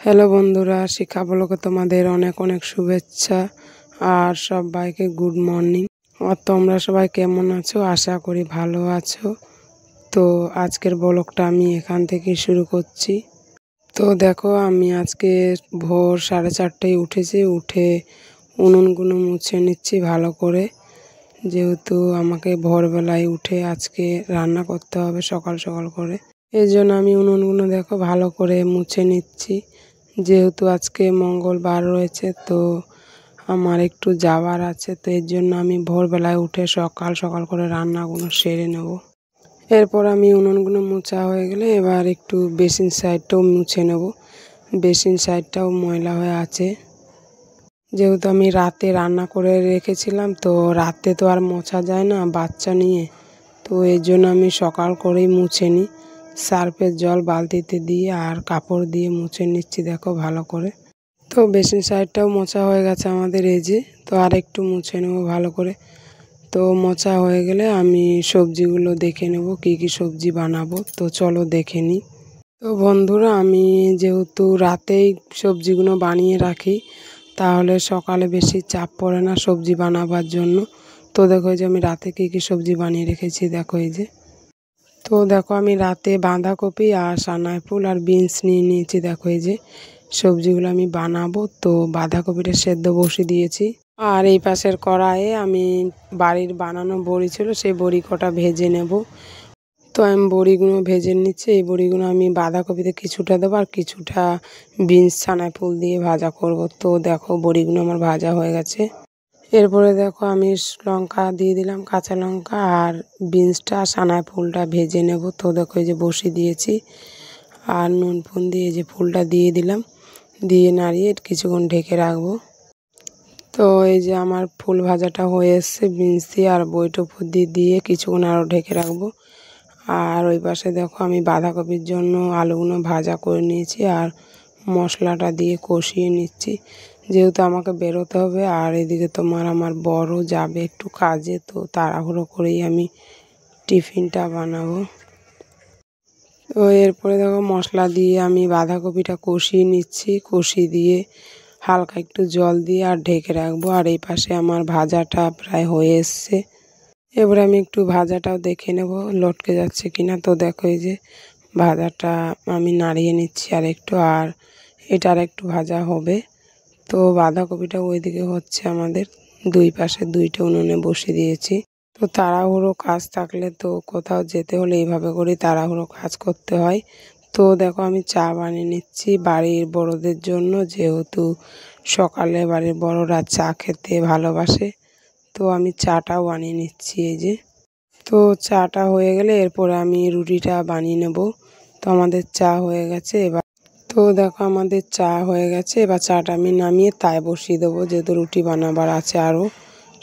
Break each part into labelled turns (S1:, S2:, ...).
S1: Hello বন্ধুরা, শিক্ষা ব্লগে তোমাদের অনেক অনেক শুভেচ্ছা আর সবাইকে গুড মর্নিং। আর তোমরা সবাই কেমন আছো? আশা করি ভালো আছো। তো আজকের ব্লগটা আমি এখান থেকে শুরু করছি। তো দেখো, আমি আজকে ভোর 4:30টায় উঠেছি। উঠে উনুনগুলো মুছে নিচ্ছি ভালো করে, যেহেতু আমাকে ভোরবেলায় উঠে আজকে রান্না করতে হবে সকাল সকাল করে। এই জন্য আমি উনুনগুলো দেখো ভালো করে মুছে নিচ্ছি। যেহেতু আজকে মঙ্গলবার রয়েছে, তো আমার একটু যাওয়ার আছে, তো এর জন্য আমি ভোরবেলায় উঠে সকাল সকাল করে রান্নাগুলো সেরে নেব। এরপর আমি উনুনগুলো মোছা হয়ে গেলে এবার একটু বেসিন সাইডটাও মুছে নেব। বেসিন সাইডটাও ময়লা হয়ে আছে, যেহেতু আমি রাতে রান্না করে রেখেছিলাম, তো রাতে তো আর মোছা যায় না বাচ্চা নিয়ে, তো এর জন্য আমি সকাল করেই মুছে নিই। সার্ফের জল বালতিতে দিয়ে আর কাপড় দিয়ে মুছে নিচ্ছি দেখো ভালো করে। তো বেসিন সাইডটাও মোছা হয়ে গেছে আমাদের, এই যে। তো আর একটু মুছে নেব ভালো করে। তো মোছা হয়ে গেলে আমি সবজিগুলো দেখে নেব কি কি সবজি বানাবো, তো চলো দেখে নিই। তো বন্ধুরা, আমি যেহেতু রাতেই সবজিগুলো বানিয়ে রাখি, তাহলে সকালে বেশি চাপ পড়ে না সবজি বানাবার জন্য। তো দেখো যে আমি রাতে কী কী সবজি বানিয়ে রেখেছি, দেখো এই যে। তো দেখো, আমি রাতে বাঁধাকপি আর সানাই ফুল আর বিনস নিয়ে নিয়েছি, দেখো এই যে। সবজিগুলো আমি বানাবো, তো বাঁধাকপিটা সেদ্ধ বসিয়ে দিয়েছি। আর এই পাশের কড়াইয়ে আমি বাড়ির বানানো বড়ি ছিল, সেই বড়ি কটা ভেজে নেব। তো আমি বড়িগুলো ভেজে নিচ্ছি। এই বড়িগুলো আমি বাঁধাকপিতে কিছুটা দেবো আর কিছুটা বিনস ছানায় ফুল দিয়ে ভাজা করব। তো দেখো বড়িগুলো আমার ভাজা হয়ে গেছে। এরপরে দেখো আমি লঙ্কা দিয়ে দিলাম, কাঁচা লঙ্কা, আর বিনসটা সানায় ফুলটা ভেজে নেব। তো দেখো এই যে বসিয়ে দিয়েছি, আর নুন ফুন দিয়ে যে ফুলটা দিয়ে দিলাম, দিয়ে নাড়িয়ে কিছুক্ষণ ঢেকে রাখবো। তো এই যে আমার ফুল ভাজাটা হয়ে এসছে বিনস দিয়ে আর বইটা উপর দিয়ে দিয়ে কিছুক্ষণ আরও ঢেকে রাখবো। আর ওই পাশে দেখো আমি বাঁধাকপির জন্য আলুগুলো ভাজা করে নিয়েছি আর মশলাটা দিয়ে কষিয়ে নিচ্ছি, যেহেতু আমাকে বেরোতে হবে। আর এদিকে আমার বড় যাবে একটু কাজে, তো তাড়াহুড়ো করেই আমি টিফিনটা বানাবো। তো এরপরে দেখো মশলা দিয়ে আমি বাঁধাকপিটা কষিয়ে নিচ্ছি, কষিয়ে দিয়ে হালকা একটু জল দিয়ে আর ঢেকে রাখবো। আর এই পাশে আমার ভাজাটা প্রায় হয়ে এসছে। এবারে আমি একটু ভাজাটাও দেখে নেব লটকে যাচ্ছে কিনা। তো দেখো এই যে ভাজাটা আমি নাড়িয়ে নিচ্ছি আর একটু, আর এটা আর একটু ভাজা হবে। তো বাঁধাকপিটা ওইদিকে হচ্ছে আমাদের, দুই পাশে দুইটা উনুনে বসিয়ে দিয়েছি। তো তাড়াহুড়ো কাজ থাকলে তো কোথাও যেতে হলে এইভাবে করে তাড়াহুড়ো কাজ করতে হয়। তো দেখো আমি চা বানিয়ে নিচ্ছি বাড়ির বড়দের জন্য, যেহেতু সকালে বাড়ির বড়রা চা খেতে ভালোবাসে। তো আমি চাটাও বানিয়ে নিচ্ছি, এই যে। তো চাটা হয়ে গেলে এরপরে আমি রুটিটা বানিয়ে নেব। তো আমাদের চা হয়ে গেছে এবার। তো দেখো আমাদের চা হয়ে গেছে, এবার চাটা আমি নামিয়ে তাই বসিয়ে দেবো, যেহেতু রুটি বানাবার আছে আরও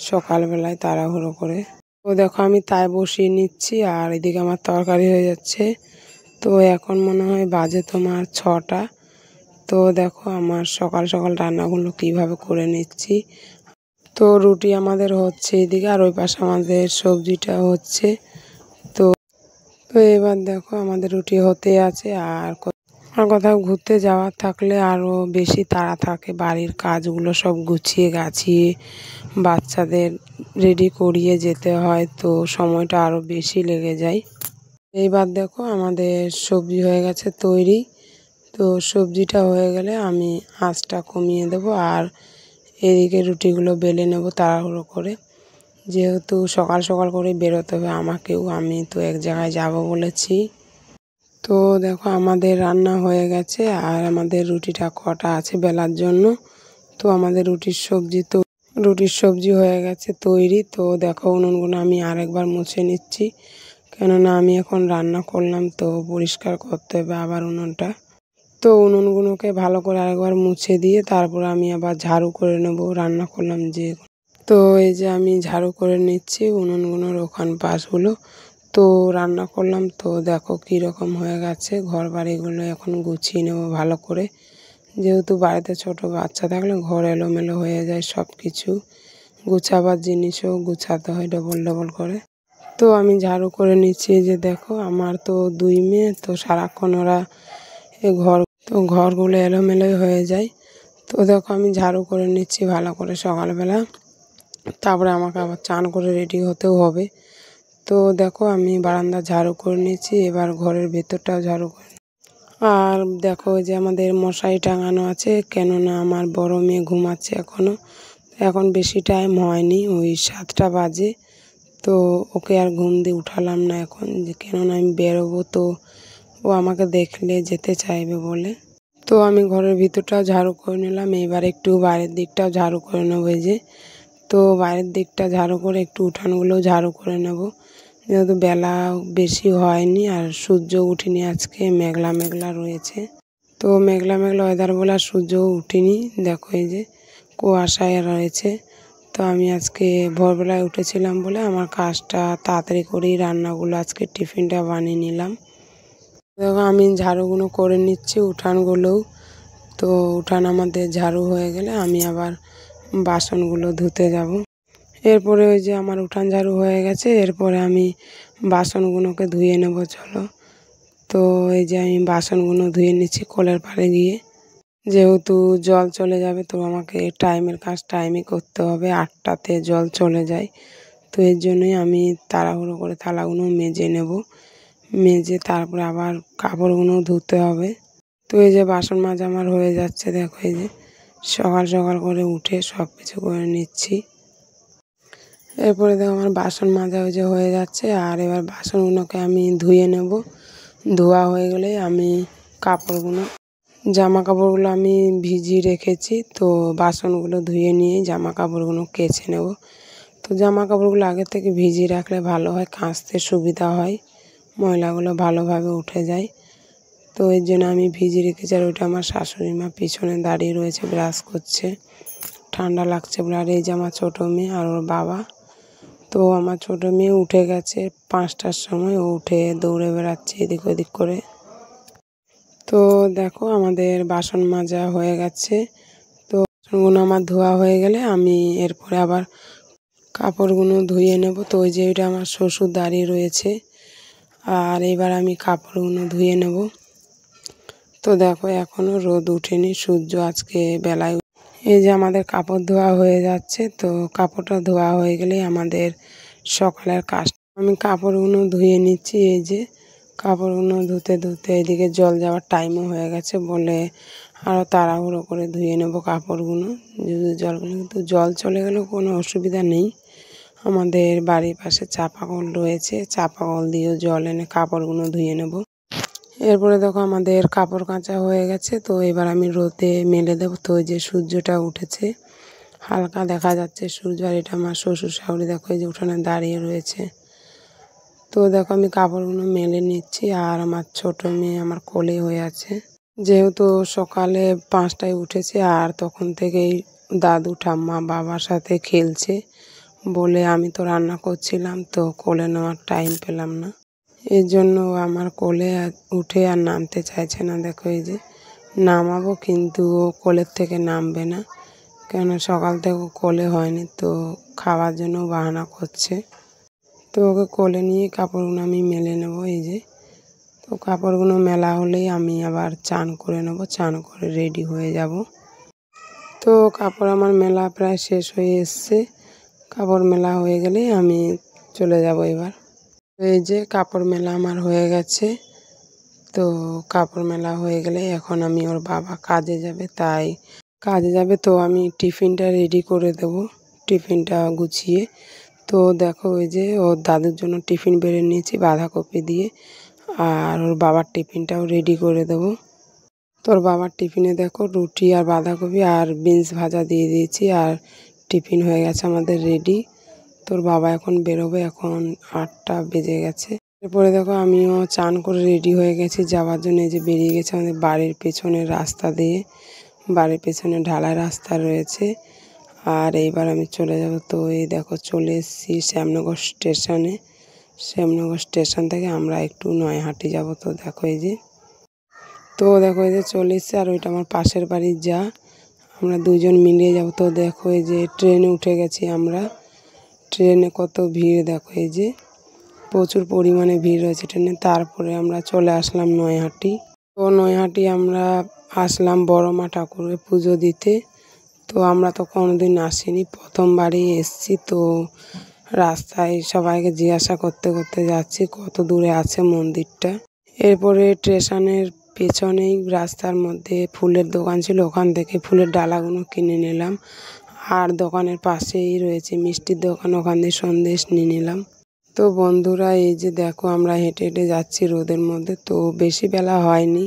S1: সকালবেলায় তাড়াহুড়ো করে। তো দেখো আমি তাই বসিয়ে নিচ্ছি, আর এদিকে আমার তরকারি হয়ে যাচ্ছে। তো এখন মনে হয় বাজে তোমার 6টা। তো দেখো আমার সকাল সকাল রান্নাগুলো কিভাবে করে নিচ্ছি। তো রুটি আমাদের হচ্ছে এদিকে, আর ওই পাশে আমাদের সবজিটা হচ্ছে। তো তো এবার দেখো আমাদের রুটি হতে আছে। আর কোথাও ঘুরতে যাওয়ার থাকলে আরও বেশি তাড়া থাকে, বাড়ির কাজগুলো সব গুছিয়ে গাছিয়ে বাচ্চাদের রেডি করিয়ে যেতে হয়, তো সময়টা আরও বেশি লেগে যায়। এইবার দেখো আমাদের সবজি হয়ে গেছে তৈরি। তো সবজিটা হয়ে গেলে আমি আঁচটা কমিয়ে দেবো, আর এদিকে রুটিগুলো বেলে নেব তাড়াহুড়ো করে, যেহেতু সকাল সকাল করে বেরোতে হবে আমাকেও, আমি তো এক জায়গায় যাব বলেছি। তো দেখো আমাদের রান্না হয়ে গেছে, আর আমাদের রুটিটা কটা আছে বেলার জন্য। তো আমাদের রুটির সবজি হয়ে গেছে তৈরি। তো দেখো উনুনগুলো আমি আরেকবার মুছে নিচ্ছি, কেননা আমি এখন রান্না করলাম, তো পরিষ্কার করতে হবে আবার উনুনটা। তো উনুনগুলোকে ভালো করে আরেকবার মুছে দিয়ে তারপর আমি আবার ঝাড়ু করে নেব, রান্না করলাম যে। তো এই যে আমি ঝাড়ু করে নিচ্ছি উনুনগুলোর ওখান পাশগুলো। তো রান্না করলাম, তো দেখো কীরকম হয়ে গেছে। ঘর বাড়িগুলো এখন গুছিয়ে নেব ভালো করে, যেহেতু বাড়িতে ছোট বাচ্চা থাকলে ঘর এলোমেলো হয়ে যায়, সব কিছু গুছাবার জিনিসও গুছাতে হয় ডবল ডবল করে। তো আমি ঝাড়ু করে নিচ্ছি, যে দেখো আমার তো 2 মেয়ে, তো সারাক্ষণ ওরা ঘর তো ঘরগুলো এলোমেলোই হয়ে যায়। তো দেখো আমি ঝাড়ু করে নিচ্ছি ভালো করে সকালবেলা, তারপরে আমাকে আবার চান করে রেডি হতেও হবে। তো দেখো আমি বারান্দা ঝাড়ু করে নিচ্ছি, এবার ঘরের ভেতরটাও ঝাড়ু করে। আর দেখো যে আমাদের মশারি টাঙানো আছে, কেননা আমার বড় মেয়ে ঘুমাচ্ছে এখনও, এখন বেশি টাইম হয়নি, ওই 7টা বাজে। তো ওকে আর ঘুম দিয়ে উঠালাম না এখন, যে কেননা আমি বেরোবো, তো ও আমাকে দেখলে যেতে চাইবে বলে। তো আমি ঘরের ভিতরটাও ঝাড়ু করে নিলাম, এবার একটু বাইরের দিকটাও ঝাড়ু করে নেবো। এই যে তো বাইরের দিকটা ঝাড়ু করে একটু উঠানগুলোও ঝাড়ু করে নেব, যেহেতু বেলা বেশি হয়নি আর সূর্য উঠিনি, আজকে মেঘলা মেঘলা রয়েছে। তো মেঘলা মেঘলা ওয়েদার বলে আর সূর্যও উঠিনি, দেখো এই যে কুয়াশায় রয়েছে। তো আমি আজকে ভোরবেলায় উঠেছিলাম বলে আমার কাজটা তাড়াতাড়ি করেই রান্নাগুলো আজকে টিফিনটা বানিয়ে নিলাম। দেখো আমি ঝাড়ুগুলো করে নিচ্ছি উঠানগুলোও। তো উঠান আমাদের ঝাড়ু হয়ে গেলে আমি আবার বাসনগুলো ধুতে যাব। এরপরে ওই যে আমার উঠান ঝাড়ু হয়ে গেছে, এরপরে আমি বাসনগুলোকে ধুয়ে নেব, চলো। তো এই যে আমি বাসনগুলো ধুয়ে নিচ্ছি কলের পাড়ে গিয়ে, যেহেতু জল চলে যাবে তো আমাকে টাইমের কাজ টাইমে করতে হবে, 8টাতে জল চলে যায়। তো এর জন্যই আমি তাড়াহুড়ো করে থালাগুলো মেজে নেব, মেজে তারপরে আবার কাপড়গুলো ধুতে হবে। তো এই যে বাসন মাজা আমার হয়ে যাচ্ছে, দেখো এই যে সকাল সকাল করে উঠে সব কিছু করে নিচ্ছি। এরপরে দেখো আমার বাসন মাজা ওই যে হয়ে যাচ্ছে, আর এবার বাসনগুলোকে আমি ধুয়ে নেব। ধোয়া হয়ে গেলে আমি জামা কাপড়গুলো আমি ভিজিয়ে রেখেছি, তো বাসনগুলো ধুয়ে নিয়ে জামা কাপড়গুলো কেচে নেব। তো জামা কাপড়গুলো আগে থেকে ভিজিয়ে রাখলে ভালো হয়, কাচতে সুবিধা হয়, ময়লাগুলো ভালোভাবে উঠে যায়। তো এর জন্য আমি ভিজিয়ে রেখেছি। আর ওইটা আমার শাশুড়ি মা পিছনে দাঁড়িয়ে রয়েছে, ব্রাশ করছে, ঠান্ডা লাগছে বলে। আর এই যে আমার ছোটো মেয়ে আর ওর বাবা। তো আমার ছোটো মেয়ে উঠে গেছে 5টার সময়, ও উঠে দৌড়ে বেড়াচ্ছে এদিক ওদিক করে। তো দেখো আমাদের বাসন মাজা হয়ে গেছে। তো বাসনগুলো আমার ধোয়া হয়ে গেলে আমি এরপরে আবার কাপড়গুলো ধুয়ে নেব। তো ওই যে ওইটা আমার শ্বশুর দাঁড়িয়ে রয়েছে, আর এবার আমি কাপড়গুলো ধুয়ে নেব। তো দেখো এখনও রোদ উঠেনি, সূর্য আজকে বেলায়। এই যে আমাদের কাপড় ধোয়া হয়ে যাচ্ছে, তো কাপড়টা ধোয়া হয়ে গেলেই আমাদের সকালের কাজ। আমি কাপড়গুলো ধুয়ে নিচ্ছি, এই যে কাপড়গুলো ধুতে ধুতে এদিকে জল যাওয়ার টাইমও হয়ে গেছে বলে আরও তাড়াহুড়ো করে ধুয়ে নেব কাপড়গুলো। যদি জলগুলো, কিন্তু জল চলে গেলেও কোনো অসুবিধা নেই, আমাদের বাড়ির পাশে চাপা কল রয়েছে, চাপা কল দিয়েও জল এনে কাপড়গুলো ধুয়ে নেব। এরপরে দেখো আমাদের কাপড় কাচা হয়ে গেছে, তো এবার আমি রোদে মেলে দেবো। তো ওই যে সূর্যটা উঠেছে, হালকা দেখা যাচ্ছে সূর্য। আর এটা আমার শ্বশুর শাশুড়ি, দেখো এই যে উঠানে দাঁড়িয়ে রয়েছে। তো দেখো আমি কাপড়গুলো মেলে নিচ্ছি, আর আমার ছোটো মেয়ে আমার কোলে হয়ে আছে, যেহেতু সকালে 5টায় উঠেছে আর তখন থেকেই দাদু ঠাম্মা বাবার সাথে খেলছে বলে আমি তো রান্না করছিলাম, তো কোলে নেওয়ার টাইম পেলাম না, এর জন্য আমার কোলে উঠে আর নামতে চাইছে না। দেখো এই যে নামাবো, কিন্তু ও কোলের থেকে নামবে না, কেন সকাল থেকে কোলে হয়নি, তো খাওয়ার জন্য বাহানা করছে। তো ওকে কোলে নিয়ে কাপড়গুলো আমি মেলে নেব। এই যে তো কাপড়গুলো মেলা হলেই আমি আবার চান করে নেব, চান করে রেডি হয়ে যাব। তো কাপড় আমার মেলা প্রায় শেষ হয়ে এসছে, কাপড় মেলা হয়ে গেলেই আমি চলে যাব এবার। এই যে কাপড় মেলা আমার হয়ে গেছে। তো কাপড় মেলা হয়ে গেলে এখন আমি, ওর বাবা কাজে যাবে, তাই কাজে যাবে, তো আমি টিফিনটা রেডি করে দেব, টিফিনটা গুছিয়ে। তো দেখো ওই যে ওর দাদুর জন্য টিফিন বেড়ে নিয়েছি বাঁধাকপি দিয়ে, আর ওর বাবার টিফিনটাও রেডি করে দেবো। তোর বাবার টিফিনে দেখো রুটি আর বাঁধাকপি আর বিনস ভাজা দিয়ে দিয়েছি, আর টিফিন হয়ে গেছে আমাদের রেডি। তোর বাবা এখন বেরোবে, এখন 8টা বেজে গেছে। এরপরে দেখো আমিও চান করে রেডি হয়ে গেছি যাওয়ার জন্য। এই যে বেরিয়ে গেছে আমাদের বাড়ির পেছনের রাস্তা দিয়ে, বাড়ির পেছনে ঢালাই রাস্তা রয়েছে, আর এইবার আমি চলে যাব। তো এই দেখো চলে এসেছি শ্যামনগর স্টেশনে, শ্যামনগর স্টেশন থেকে আমরা একটু নয়াহাটি যাব। তো দেখো এই যে, তো দেখো এই যে চলে এসেছি, আর ওইটা আমার পাশের বাড়ির যা, আমরা দুজন মিলিয়ে যাব। তো দেখো এই যে ট্রেনে উঠে গেছি আমরা, ট্রেনে কত ভিড়, দেখো এই যে প্রচুর পরিমাণে ভিড় রয়েছে ট্রেনে। তারপরে আমরা চলে আসলাম নয়াহাটি। তো নয়াহাটি আমরা আসলাম বড় মা ঠাকুরের পুজো দিতে। তো আমরা তো কোনোদিন আসিনি, প্রথমবারই এসছি। তো রাস্তায় সবাইকে জিজ্ঞাসা করতে করতে যাচ্ছি কত দূরে আছে মন্দিরটা। এরপরে স্টেশনের পেছনেই রাস্তার মধ্যে ফুলের দোকান ছিল, ওখান থেকে ফুলের ডালাগুলো কিনে নিলাম। আর দোকানের পাশেই রয়েছে মিষ্টির দোকান, ওখান থেকে সন্দেশ নিয়ে নিলাম। তো বন্ধুরা, এই যে দেখো আমরা হেঁটে হেঁটে যাচ্ছি রোদের মধ্যে। তো বেশি বেলা হয়নি,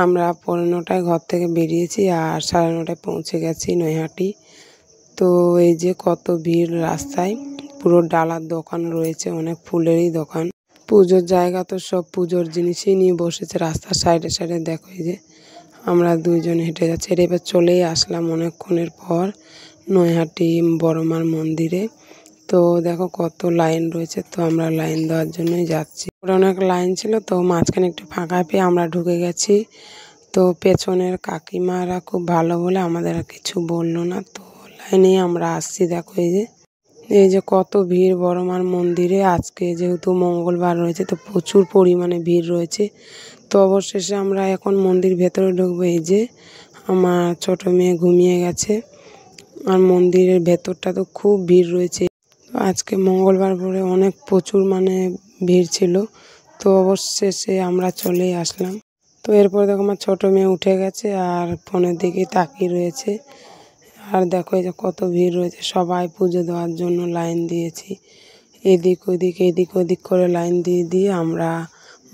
S1: আমরা 9:45 ঘর থেকে বেরিয়েছি আর 9:30 পৌঁছে গেছি নৈহাটি। তো এই যে কত ভিড় রাস্তায়, পুরো ডালার দোকান রয়েছে, অনেক ফুলেরই দোকান। পুজোর জায়গা তো সব পুজোর জিনিসই নিয়ে বসেছে রাস্তার সাইডে সাইডে। দেখো এই যে আমরা দুইজন হেঁটে যাচ্ছি। এবার চলেই আসলাম অনেকক্ষণের পর নৈহাটি বড় মার মন্দিরে। তো দেখো কত লাইন রয়েছে, তো আমরা লাইন দেওয়ার জন্যই যাচ্ছি। অনেক লাইন ছিল, তো মাঝখানে একটু ফাঁকা পেয়ে আমরা ঢুকে গেছি। তো পেছনের কাকিমারা খুব ভালো বলে আমাদের আর কিছু বললো না। তো লাইনেই আমরা আসছি। দেখো এই যে কত ভিড় বড় মার মন্দিরে। আজকে যেহেতু মঙ্গলবার রয়েছে, তো প্রচুর পরিমাণে ভিড় রয়েছে। তো অবশেষে আমরা এখন মন্দির ভেতরে ঢুকবো। এই যে আমার ছোট মেয়ে ঘুমিয়ে গেছে। আর মন্দিরের ভেতরটা তো খুব ভিড় রয়েছে। আজকে মঙ্গলবার বলে অনেক প্রচুর ভিড় ছিল। তো অবশেষে আমরা চলেই আসলাম। তো এরপর দেখো আমার ছোট মেয়ে উঠে গেছে আর ফোনের দিকে তাকিয়ে রয়েছে। আর দেখো এই যে কত ভিড় রয়েছে, সবাই পুজো দেওয়ার জন্য লাইন দিয়েছি। এদিক ওদিক করে লাইন দিয়ে দিয়ে আমরা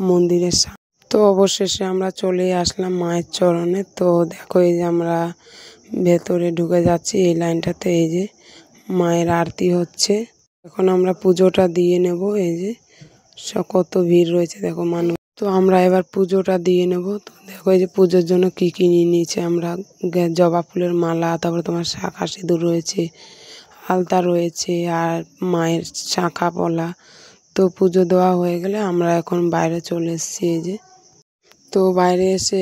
S1: মন্দিরের সামনে। তো অবশেষে আমরা চলেই আসলাম মায়ের চরণে। তো দেখো এই যে আমরা ভেতরে ঢুকে যাচ্ছি এই লাইনটাতে। এই যে মায়ের আরতি হচ্ছে, এখন আমরা পুজোটা দিয়ে নেব। এই যে কত ভিড় রয়েছে দেখো মানুষ। তো আমরা এবার পুজোটা দিয়ে নেব। তো দেখো এই যে পুজোর জন্য কী কী নিয়ে নিয়েছে আমরা। জবা ফুলের মালা, তারপরে তোমার শাঁখা সিঁদুর রয়েছে, আলতা রয়েছে আর মায়ের শাঁখা পলা। তো পুজো দেওয়া হয়ে গেলে আমরা এখন বাইরে চলে এসেছি। এই যে তো বাইরে এসে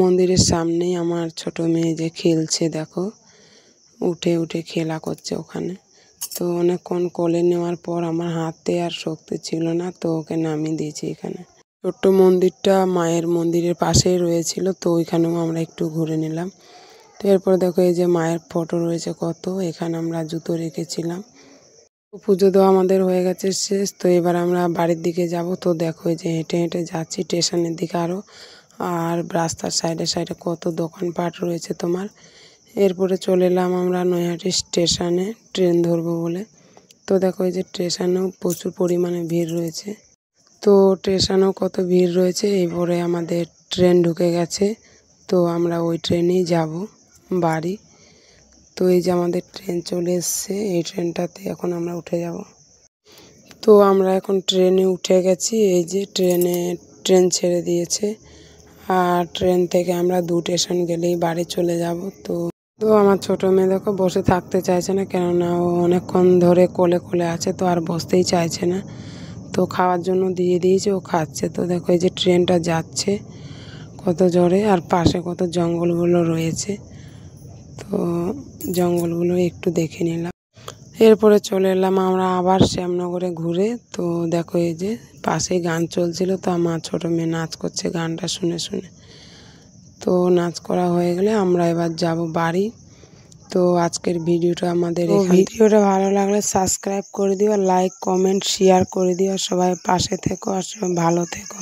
S1: মন্দিরের সামনেই আমার ছোট মেয়ে যে খেলছে, দেখো উঠে উঠে খেলা করছে ওখানে। তো অনেকক্ষণ কোলে নেওয়ার পর আমার হাতে আর শক্তি ছিল না, তো ওকে নামিয়ে দিয়েছি এখানে। ছোট্ট মন্দিরটা মায়ের মন্দিরের পাশেই রয়েছিল, তো ওইখানেও আমরা একটু ঘুরে নিলাম। তো এরপর দেখো এই যে মায়ের ফটো রয়েছে কত, এখানে আমরা জুতো রেখেছিলাম। পুজো দেওয়া আমাদের হয়ে গেছে শেষ। তো এবার আমরা বাড়ির দিকে যাব। তো দেখো এই যে হেঁটে হেঁটে যাচ্ছি স্টেশনের দিকে আরও। আর রাস্তার সাইডে সাইডে কত দোকানপাট রয়েছে তোমার। এরপরে চলে এলাম আমরা নৈহাটি স্টেশনে ট্রেন ধরবো বলে। তো দেখো এই যে স্টেশনেও প্রচুর পরিমাণে ভিড় রয়েছে। তো স্টেশনেও কত ভিড় রয়েছে। এরপরে আমাদের ট্রেন ঢুকে গেছে, তো আমরা ওই ট্রেনেই যাব বাড়ি। তো এই যে আমাদের ট্রেন চলে এসছে, এই ট্রেনটাতে এখন আমরা উঠে যাব। তো আমরা এখন ট্রেনে উঠে গেছি। এই যে ট্রেন ছেড়ে দিয়েছে আর ট্রেন থেকে আমরা 2 স্টেশন গেলেই বাড়ি চলে যাব। তো আমার ছোটো মেয়ে দেখো বসে থাকতে চাইছে না, কেননা ও অনেকক্ষণ ধরে কোলে কোলে আছে, তো আর বসতেই চাইছে না। তো খাওয়ার জন্য দিয়ে দিয়েছে, ও খাচ্ছে। তো দেখো এই যে ট্রেনটা যাচ্ছে কত জোরে, আর পাশে কত জঙ্গলগুলো রয়েছে। তো জঙ্গলগুলো একটু দেখে নিলাম। এরপরে চলে এলাম আমরা আবার শ্যামনগরে ঘুরে। তো দেখো এই যে পাশে গান চলছিল, তো আমার ছোটো মেয়ে নাচ করছে গানটা শুনে শুনে। তো নাচ করা হয়ে গেলে আমরা এবার যাব বাড়ি। তো আজকের ভিডিওটা আমাদের ভিডিওটা ভালো লাগলে সাবস্ক্রাইব করে দিও, লাইক কমেন্ট শেয়ার করে দিও। সবাই পাশে থেকো আর সবাই ভালো থেকো।